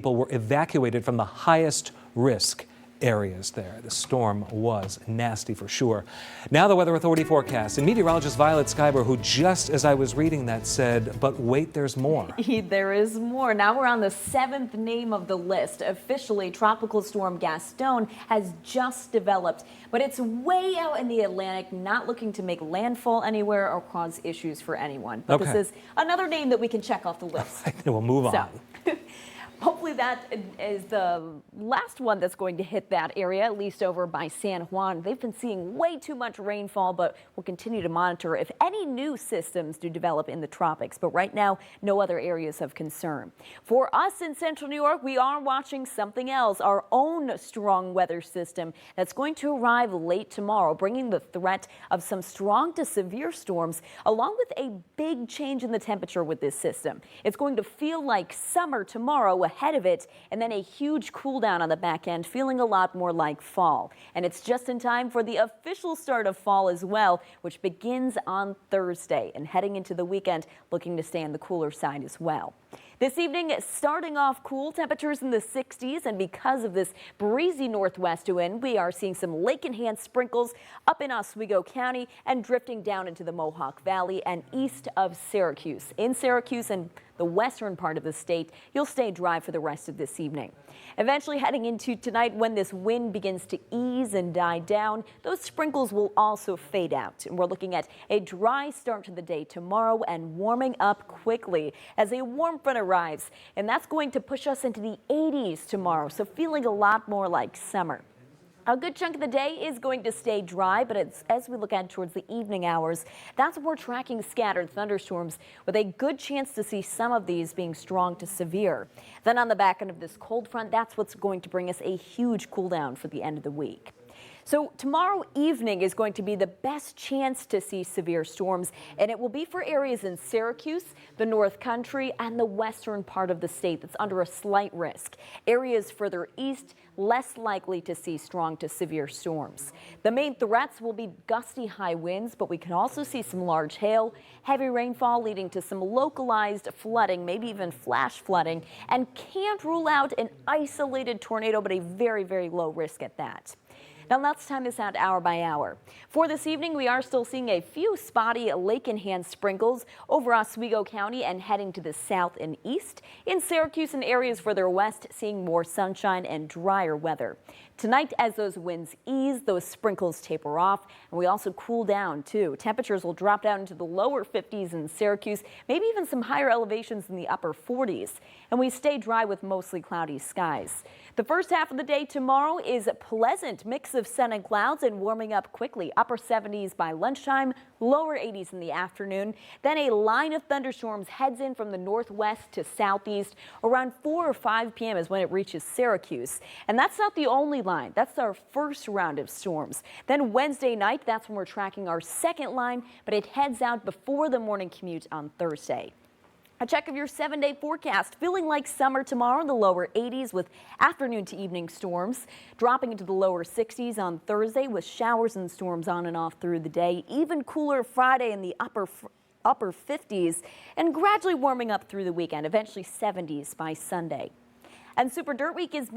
people were evacuated from the highest risk areas there. The storm was nasty for sure. Now the Weather Authority forecast, and meteorologist Violet Skyber, who just as I was reading that said, but wait, there's more. There is more. Now we're on the 7th name of the list. Officially, Tropical Storm Gaston has just developed, but it's way out in the Atlantic, not looking to make landfall anywhere or cause issues for anyone. But Okay. This is another name that we can check off the list. We'll move on. Hopefully that is the last one that's going to hit that area, at least over by San Juan. They've been seeing way too much rainfall, but we'll continue to monitor if any new systems do develop in the tropics. But right now, no other areas of concern. For us in central New York, we are watching something else, our own strong weather system that's going to arrive late tomorrow, bringing the threat of some strong to severe storms, along with a big change in the temperature with this system. It's going to feel like summer tomorrow ahead of it, and then a huge cool down on the back end, feeling a lot more like fall. And it's just in time for the official start of fall as well, which begins on Thursday, and heading into the weekend, looking to stay on the cooler side as well. This evening, starting off cool, temperatures in the 60s, and because of this breezy northwest wind, we are seeing some lake-enhanced sprinkles up in Oswego County and drifting down into the Mohawk Valley and east of Syracuse. In Syracuse and the western part of the state, you'll stay dry for the rest of this evening. Eventually heading into tonight, when this wind begins to ease and die down, those sprinkles will also fade out. And we're looking at a dry start to the day tomorrow and warming up quickly as a warm front arrives. And that's going to push us into the 80s tomorrow, so feeling a lot more like summer. A good chunk of the day is going to stay dry, but as we look at towards the evening hours, that's when we're tracking scattered thunderstorms with a good chance to see some of these being strong to severe. Then on the back end of this cold front, that's what's going to bring us a huge cool down for the end of the week. So tomorrow evening is going to be the best chance to see severe storms, and it will be for areas in Syracuse, the North Country, and the western part of the state that's under a slight risk. Areas further east, less likely to see strong to severe storms. The main threats will be gusty high winds, but we can also see some large hail, heavy rainfall leading to some localized flooding, maybe even flash flooding, and can't rule out an isolated tornado, but a very, very low risk at that. Now let's time this out hour by hour. For this evening, we are still seeing a few spotty lake-enhanced sprinkles over Oswego County and heading to the south and east. In Syracuse and areas further west, seeing more sunshine and drier weather. Tonight, as those winds ease, those sprinkles taper off, and we also cool down too. Temperatures will drop down into the lower 50s in Syracuse, maybe even some higher elevations in the upper 40s. And we stay dry with mostly cloudy skies. The first half of the day tomorrow is a pleasant mix of sun and clouds and warming up quickly. Upper 70s by lunchtime, lower 80s in the afternoon. Then a line of thunderstorms heads in from the northwest to southeast. Around 4 or 5 p.m. is when it reaches Syracuse. And that's not the only line. That's our first round of storms. Then Wednesday night, that's when we're tracking our second line, but it heads out before the morning commute on Thursday. A check of your 7-day forecast. Feeling like summer tomorrow in the lower 80s with afternoon to evening storms. Dropping into the lower 60s on Thursday with showers and storms on and off through the day. Even cooler Friday in the upper 50s and gradually warming up through the weekend. Eventually 70s by Sunday. And Super Dirt Week is back.